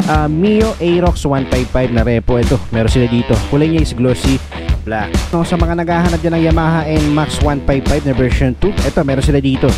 Mio Aerox 155 na repo. Ito, meron sila dito. Kulay niya is glossy black. So, sa mga naghahanap dyan ng Yamaha NMAX 155 na version 2, ito, meron sila dito.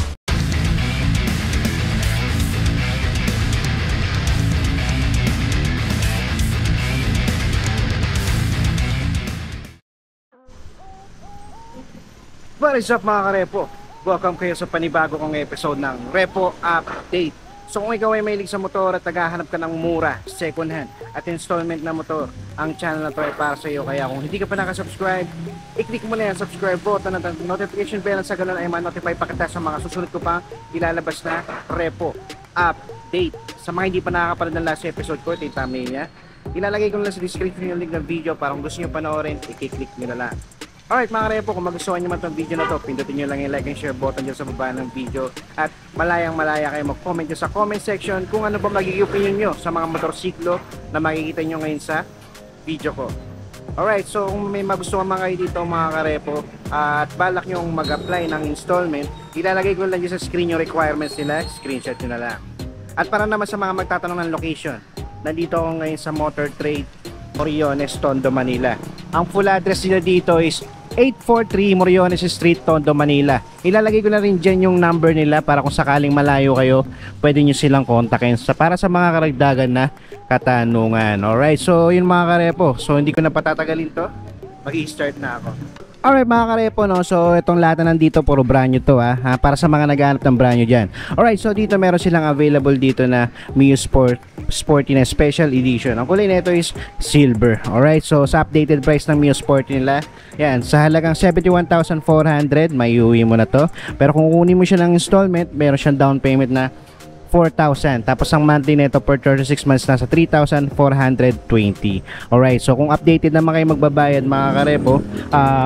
What is up mga karepo? Welcome kayo sa panibago kong episode ng Repo Update. So kung ikaw ay mahilig sa motor at naghahanap ka ng mura, second hand at installment na motor, ang channel na to ay para sa iyo. Kaya kung hindi ka pa nakasubscribe, i-click mo na yan subscribe button at notification bell sa ganun ay ma-notify pa kita sa mga susunod ko pa ilalabas na Repo Update. Sa mga hindi pa nakakapanood ng last episode ko, ito yung thumbnail niya. Ilalagay ko lang sa description yung link ng video para kung gusto nyo panoorin, i-click nyo na lang. Alright mga karepo, kung magustuhan nyo man itong video na to, pindutin nyo lang yung like and share button dyan sa baba ng video. At malayang malaya kayo mag-comment nyo sa comment section kung ano ba magiging opinion nyo sa mga motorsiklo na makikita nyo ngayon sa video ko. Alright, so kung may magustuhan mga kayo dito mga karepo at balak nyo mag-apply ng installment, ilalagay ko lang dyan sa screen yung requirements nila, screenshot nyo na lang. At para naman sa mga magtatanong ng location, nandito ako ngayon sa Motor Trade Moriones, Tondo, Manila. Ang full address nila dito is 843 Moriones Street, Tondo, Manila. Ilalagay ko na rin dyan yung number nila para kung sakaling malayo kayo, pwede nyo silang kontakin para sa mga karagdagan na katanungan. Alright, so yun mga karepo. So hindi ko na patatagalin to, mag-i-start na ako. Alright mga karepo, no? So itong lahat na nandito puro brand new to para sa mga naghahanap ng brand new dyan. Alright, so dito meron silang available dito na Mio Sporty na Special Edition. Ang kulay nito is silver. Alright, so sa updated price ng Mio Sporty nila, yan, sa halagang 71,400 may uwi mo na to. Pero kung kunin mo siya ng installment, meron siyang down payment na 4,000. Tapos ang monthly nito per 36 months nasa 3,420. Alright, so kung updated naman kayo magbabayad mga karepo,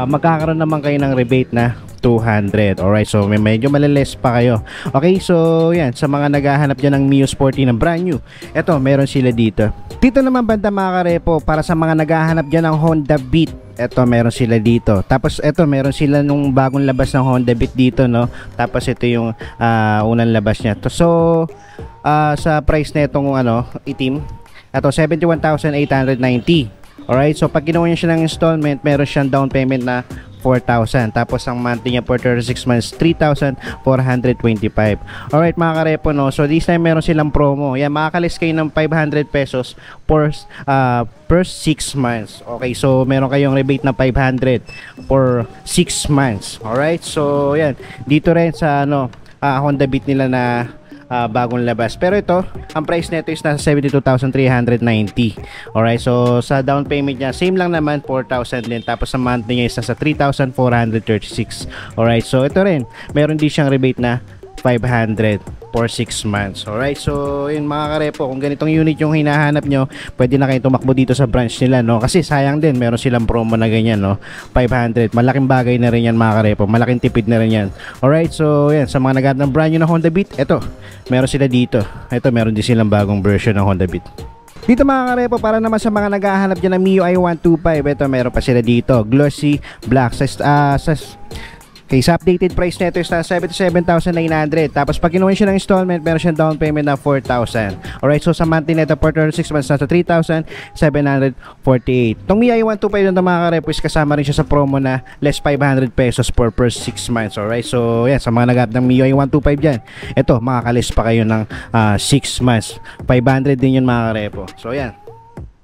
magkakaroon naman kayo ng rebate na 200. Alright, so may medyo maliles pa kayo. Okay, so yan, sa mga naghahanap dyan ng Mio Sporty na brand new, eto, meron sila dito. Dito naman banda mga karepo, para sa mga naghahanap dyan ng Honda Beat, eto, meron sila dito. Tapos eto, meron sila nung bagong labas ng Honda Beat dito, no? Tapos ito yung unang labas niya. So sa price na itong itim, eto 71,890. Alright, so pag ginawa niya siya ng installment, meron siyang down payment na 4,000. Tapos ang monthly niya for 36 months 3,425. Alright mga karepo, no? So this time meron silang promo. Yan, makakalis kayo ng 500 pesos per 6 months. Okay, so meron kayong rebate na 500 for 6 months. Alright, so yan, dito rin sa Honda Beat nila na bagong labas. Pero ito, ang price nito is nasa 72,390. Alright, so sa down payment niya, same lang naman, 4,000 din. Tapos sa monthly niya is nasa 3,436. Alright, so ito rin, meron din siyang rebate na 500 for 6 months. Alright, so yun mga karepo, kung ganitong unit yung hinahanap nyo, pwede na kayo tumakbo dito sa branch nila, no? Kasi sayang din, meron silang promo na ganyan, no? 500, malaking bagay na rin yan mga karepo, malaking tipid na rin yan. Alright, so yan, sa mga naghahanap ng brand new na Honda Beat, eto, meron sila dito. Eto, meron din silang bagong version ng Honda Beat. Dito mga karepo, para naman sa mga naghahanap dyan ng Mio i125, eto, meron pa sila dito, glossy black. Okay, sa updated price nito is na 77,900. Tapos pag kinuha siya ng installment, meron siyang down payment na 4,000. Alright, so sa monthly nito for 36 months nasa 3,748. Itong Mio i125 na mga karepo is kasama rin siya sa promo na less 500 pesos per 6 months. Alright, so yan, sa mga naghahanap ng Mio i125 dyan, ito, makakalis pa kayo ng 6 months. 500 din yun mga karepo. So yan.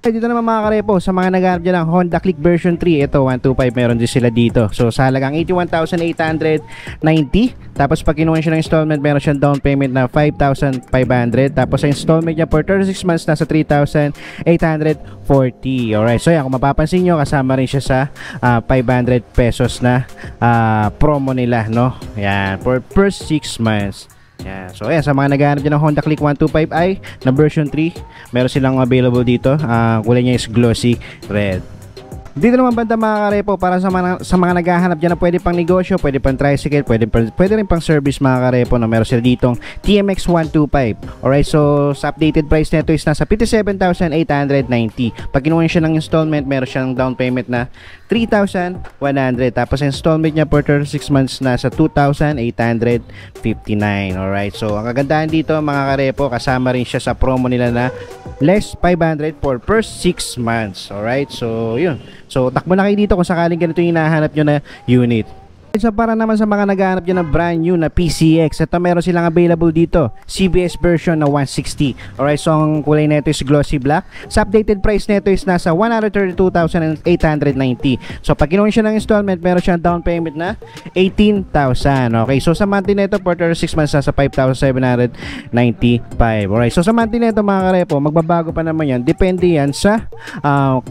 Dito naman mga karepo, sa mga naghahanap dyan ng Honda Click version 3, ito 125, meron din sila dito. So sa halagang 81,890. Tapos pag kinuha siya ng installment, meron siyang down payment na 5,500. Tapos sa installment niya for 36 months nasa 3,840. Alright, so yan, kung mapapansin nyo, kasama rin siya sa 500 pesos na promo nila, no? Yan, for first 6 months. Yan. So ayan, sa mga naghahanap dyan ng Honda Click 125i na version 3, meron silang available dito. Kulay niya is glossy red. Dito naman banda mga karepo, para sa mga naghahanap dyan na pwede pang negosyo, pwede pang tricycle, pwede rin pang service mga karepo, no? Meron sila ditong TMX 125. Alright, so sa updated price nito is nasa 57,890. Pag kinuha siya ng installment, meron siyang down payment na 3,100. Tapos installment niya per 36 months nasa 2,859. Alright, so ang kagandahan dito mga karepo, kasama rin siya sa promo nila na less 500 for first 6 months. Alright, so yun. So takbo na kayo dito kung sakaling ganito yung hinahanap nyo na unit. So para naman sa mga naghahanap dyan ng brand new na PCX, ito meron silang available dito, CBS version na 160. Alright, so ang kulay nito is glossy black. Sa updated price nito is nasa 132,890. So pag kinuha siya ng installment, meron siyang down payment na 18,000. Okay, so sa monthly nito for 36 months nasa 5,795. Alright, so sa monthly nito mga karepo, magbabago pa naman yan. Depende yan sa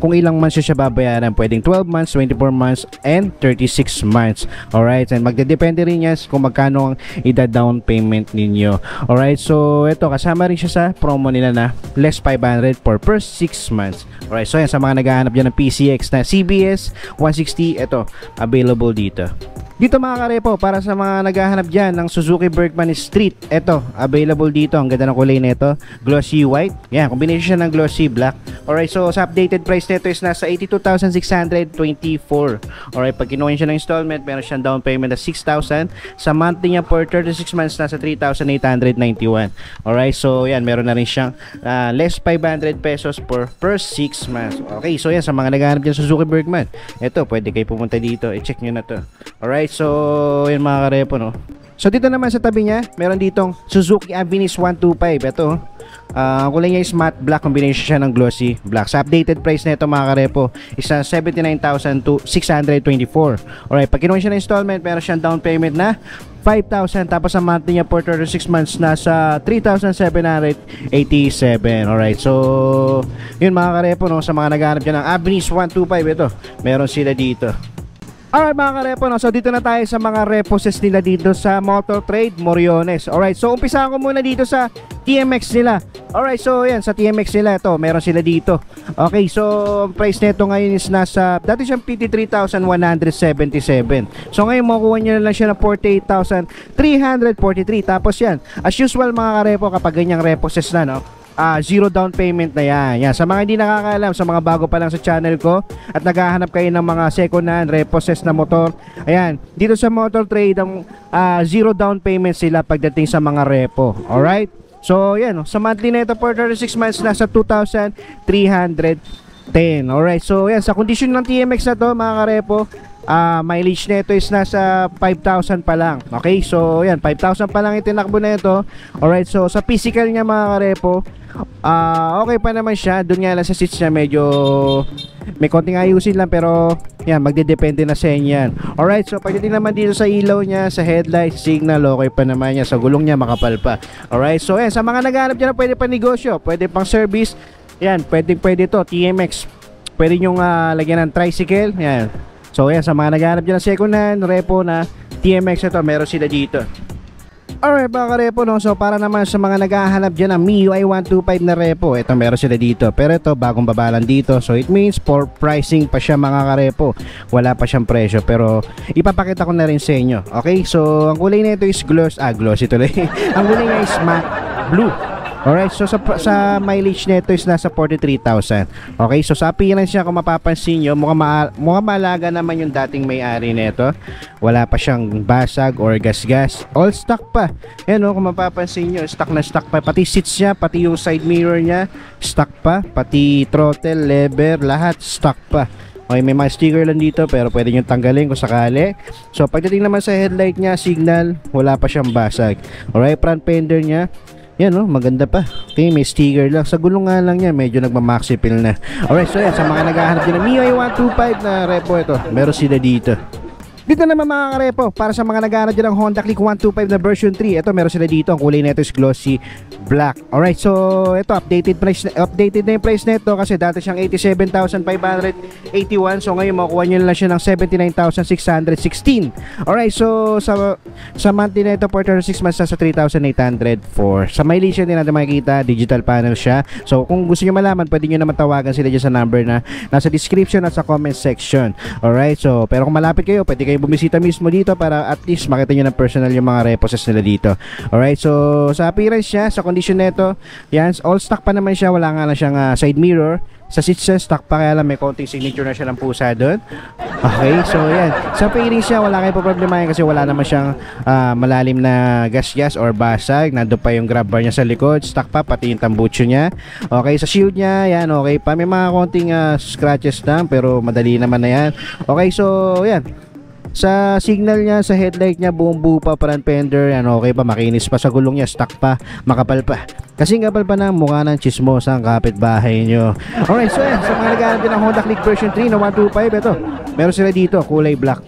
kung ilang months siya babayaran. Pwedeng 12 months, 24 months, and 36 months. Alright, and magdedepende rin yan kung magkano ang ida-down payment ninyo. Alright, so ito kasama rin siya sa promo nila na less 500 for first 6 months. Alright, so yan sa mga naghahanap dyan ng PCX na CBS 160, ito available dito. Dito mga karepo, para sa mga naghahanap dyan ng Suzuki Bergman Street, ito available dito. Ang ganda ng kulay nito, glossy white. Yan, combination siya ng glossy black. Alright, so sa updated price nito is nasa 82,624. Alright, pag kinuha siya ng installment, meron siyang down payment na 6,000. Sa monthly niya for 36 months, nasa 3,891. Alright, so yan, meron na rin siyang less 500 pesos for first 6 months. Okay, so yan, sa mga naghahanap dyan Suzuki Bergman, ito, pwede kayo pumunta dito, i-check nyo na to. Alright, so yan mga karepo, no? So dito naman sa tabi niya, meron ditong Suzuki Avinis 125. Ito, ang kulay niya is matte black, combination siya ng glossy black. Sa updated price nito mga karepo is 79,624. Alright, pag kinuha siya ng installment, meron siyang down payment na 5,000. Tapos ang monthly niya for 36 months nasa 3,787. Alright, so yun mga karepo, no? Sa mga naghahanap dyan ng Avinis 125, ito, meron sila dito. Alright mga karepo, no? So dito na tayo sa mga reposes nila dito sa Motor Trade Moriones. Alright, so umpisahan ko muna dito sa TMX nila. Alright, so yan, sa TMX nila ito, meron sila dito. Okay, so price nito ngayon is nasa, dati siyang 53,177. So ngayon makukuha nyo na lang siya ng 48,343. Tapos yan, as usual mga karepo, kapag ganyang reposes na, no, zero down payment na yan. Yan. Sa mga hindi nakakaalam, sa mga bago pa lang sa channel ko at naghahanap kayo ng mga second hand reposes na motor, ayan, dito sa Motor Trade ang zero down payment sila pagdating sa mga repo. Alright, so yan, sa monthly na ito for 36 months nasa 2,310. Alright, so yan, sa condition ng TMX na to mga karepo, mileage nito is nasa 5,000 pa lang. Okay, so yan, 5,000 pa lang itinakbo na ito. Alright, so sa physical niya mga karepo, okay pa naman siya. Doon nga lang sa seats niya medyo may konting ayusin lang, pero yan, magdedepende na sa inyo yan. Alright, so pagdating naman dito sa ilaw niya, sa headlight, signal, okay pa naman niya. Sa gulong niya, makapal pa. Alright, so yan, sa mga naghahanap dyan na pwede pa negosyo, pwede pang service, yan, pwede to, TMX. Pwede nyong lagyan ng tricycle, yan. So yan, sa mga naghahanap dyan ng second hand repo na TMX, ito, meron sila dito. Alright mga karepo, no? So para naman sa mga naghahanap dyan ng MIUI 125 na repo, ito meron sila dito. Pero ito, bagong babalan dito. So it means for pricing pa siya mga karepo. Wala pa siyang presyo, pero ipapakita ko na rin sa inyo. Okay, so ang kulay nito is glossy tuloy. Ang kulay niya is matte blue. Alright, so sa mileage nito is nasa 43,000. Okay, so sa appearance niya, kung mapapansin nyo, mukhang malaga naman yung dating may-ari nito. Wala pa siyang basag or gas-gas. All stock pa. Yan o, kung mapapansin nyo, stock na stock pa. Pati seats niya, pati yung side mirror niya, stock pa. Pati throttle, lever, lahat stock pa. Okay, may mga sticker lang dito, pero pwede nyo tanggalin kung sakali. So pagdating naman sa headlight niya, signal, wala pa siyang basag. Alright, front fender niya, yan, oh, maganda pa. Okay, may sticker lang. Sa gulong nga lang niya, medyo nagmamaxi fill na. Alright, so yan, sa mga naghahanap din ng MIUI 125 na repo, ito, meron sila dito. Dito naman mga karepo, para sa mga naghahanap dyan ng Honda Click 125 na version 3, ito meron sila dito. Ang kulay nito is glossy black. Alright, so ito updated na yung price nito kasi dati siyang 87,581. So ngayon makukuha nyo lang siya ng 79,616. Alright, so sa monthly na ito for 36 months sa 3,804. Sa mileage din natin makikita, digital panel siya. So kung gusto nyo malaman, pwede nyo naman tawagan sila dyan sa number na nasa description at sa comment section. Alright, so pero kung malapit kayo, pwede kayo bumisita mismo dito para at least makita nyo ng personal yung mga reposes nila dito. Alright, so sa appearance niya, sa condition nito, yan, all stock pa naman siya. Wala nga na siyang side mirror. Sa seats siya, stock pa, kaya lang may konting signature na siya ng pusa doon. Okay, so yan. Sa fairing siya, wala kayo problemahin kasi wala naman siyang malalim na gas-gas or basag. Nandun pa yung grab bar niya sa likod. Stock pa, pati yung tambucho niya. Okay, sa shield niya, yan, okay pa. May mga konting scratches lang, pero madali naman na yan. Okay, so yan. Sa signal niya, sa headlight niya, buong buo pa, front fender, yan, okay pa, makinis pa sa gulong niya, stock pa, makapal pa. Kasi kapal pa ng mukha ng chismosang kapitbahay nyo. Alright, so yan, sa mga naghahanap din ng Honda Click version 3 na 125, ito, meron sila dito, kulay black.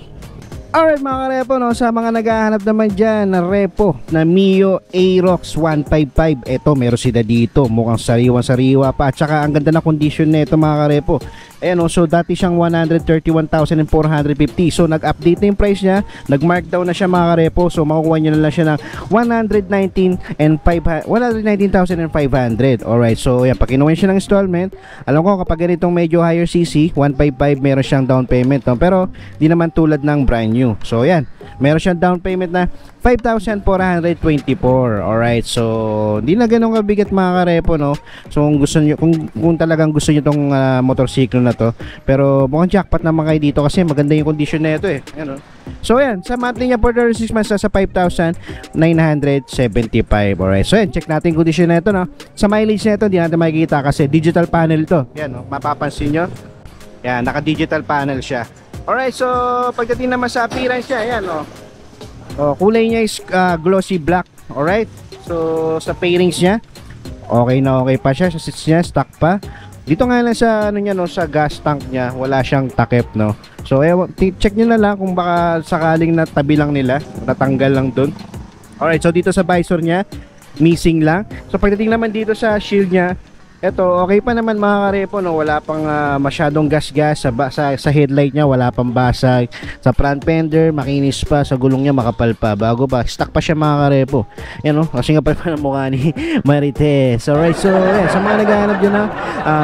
Alright mga karepo, no, sa mga naghahanap naman dyan na repo na Mio Aerox 155, ito meron sila dito, mukhang sariwang-sariwa pa, at saka ang ganda na condition nito mga karepo. Ayan o, so dati siyang 131,450. So nag-update na yung price niya, nag-markdown na siya mga karepo. So makukuha nyo na lang siya ng 119,500. Alright, so yan, pag kinuha siya ng installment, alam ko kapag ganitong medyo higher CC, 155, meron siyang down payment, no? Pero di naman tulad ng brand new. So yan, meron siyang down payment na 5,424. Alright, so hindi na ganun kabigat mga karepo, no? So kung gusto nyo, kung talagang gusto nyo tong motorsiklo na to, pero mukhang jackpot naman kayo dito kasi maganda yung condition na ito eh. Ano? So yan, sa monthly niya for 36 months sa 5,975. Alright, so yan, check natin yung condition na ito, no? Sa mileage na ito, hindi natin makikita kasi digital panel ito. Yan, no? Mapapansin nyo. Yan, naka-digital panel siya. Alright, so pagdating naman sa appearance niya, yan, no? Oh, kulay niya is glossy black. Alright, so sa fairings niya, okay na okay pa siya. Sa seats niya, stock pa. Dito nga lang sa ano niya, no, sa gas tank niya, wala siyang takip, no. So check niyo na lang kung baka sakaling natabi lang nila, natanggal lang doon. Alright, so dito sa visor niya, missing lang. So pagdating naman dito sa shield niya, eto okay pa naman mga karepo, no. Wala pang masyadong gas-gas sa headlight niya, wala pang basag. Sa front fender, makinis pa. Sa gulong niya, makapal pa, bago pa, stock pa siya mga karepo. Yan, no, kasi nga pa ng mukha ni Marites. Alright, so yan, sa mga naghahanap dyan na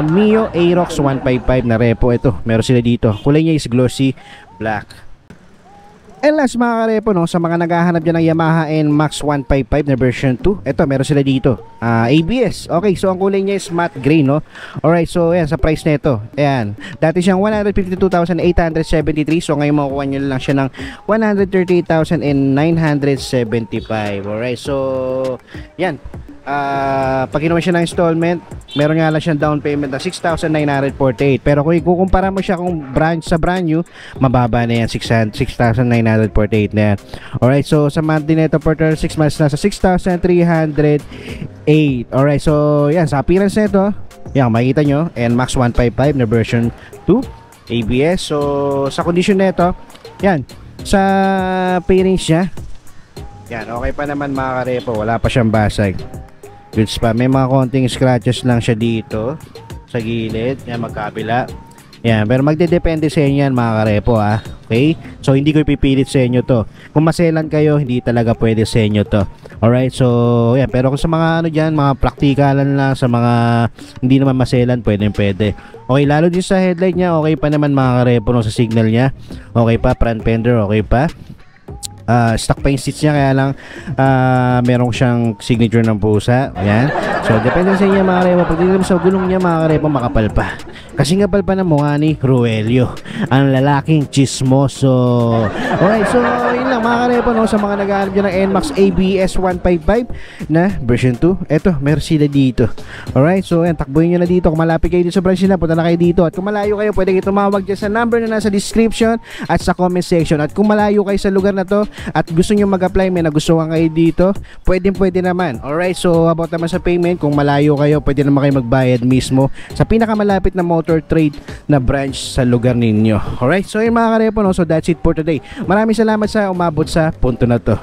Mio Aerox 155 na repo, ito, meron sila dito. Kulay niya is glossy black. And last mga karepo, no, sa mga naghahanap dyan ng Yamaha NMAX 155 na version 2, eto, meron sila dito, ABS. Okay, so ang kulay niya is matte gray, no. Alright, so yan, sa price na ito, ayan, dati siyang 152,873. So ngayon makukuha nyo lang siya ng 138,975. Alright, so yan, pag kinuha siya ng installment, meron nga lang siyang down payment na 6,948. Pero kung ikukumpara mo siya kung sa brand new, mababa na yan, 6,948 na yan. Alright, so sa monthly na ito for 36 months, nasa 6,308. Alright, so yan, sa appearance na ito, yan, makikita nyo, NMAX 155 na version 2 ABS. So sa condition na ito, yan, sa fairings niya, yan, okay pa naman mga karepo, wala pa siyang basag. Goods pa, may mga konting scratches lang siya dito sa gilid, yan, magkabila. Yan, pero magdedepende sa inyo yan mga karepo, ha. Okay? So hindi ko ipipilit sa inyo to. Kung maselan kayo, hindi talaga pwede sa inyo to. Alright, so yan, pero kung sa mga ano dyan, mga praktikalan lang, sa mga hindi naman maselan, pwede. Okay, lalo din sa headlight niya, okay pa naman mga karepo, no, sa signal niya. Okay pa, front fender, okay pa. Stock pa yung seats niya, kaya lang merong siyang signature ng pusa. Ayan. So depende sa inyo mga karepo. Pagdating sa gulong niya mga karepo, makapal pa. Kasi nga pal pa ng mukha ni Ruelio, ang lalaking chismoso. Alright, so yun lang mga karepo, no, sa mga naghahanap dyan ng NMAX ABS 155 na version 2. Eto, meron sila dito. Alright, so yan, takbuhin nyo na dito. Kung malapit kayo dito sa branch nila, punta na kayo dito. At kung malayo kayo, pwede kayo tumawag dyan sa number na nasa description at sa comment section. At kung malayo kayo sa lugar na to, at gusto nyo mag-apply, may nagustuhan kayo dito, pwede naman. Alright, so about naman sa payment, kung malayo kayo, pwede naman kayo magbayad mismo sa pinakamalapit na motor trade na branch sa lugar ninyo. Alright, so yun mga karepo, no? So that's it for today. Maraming salamat sa umabot sa punto na to.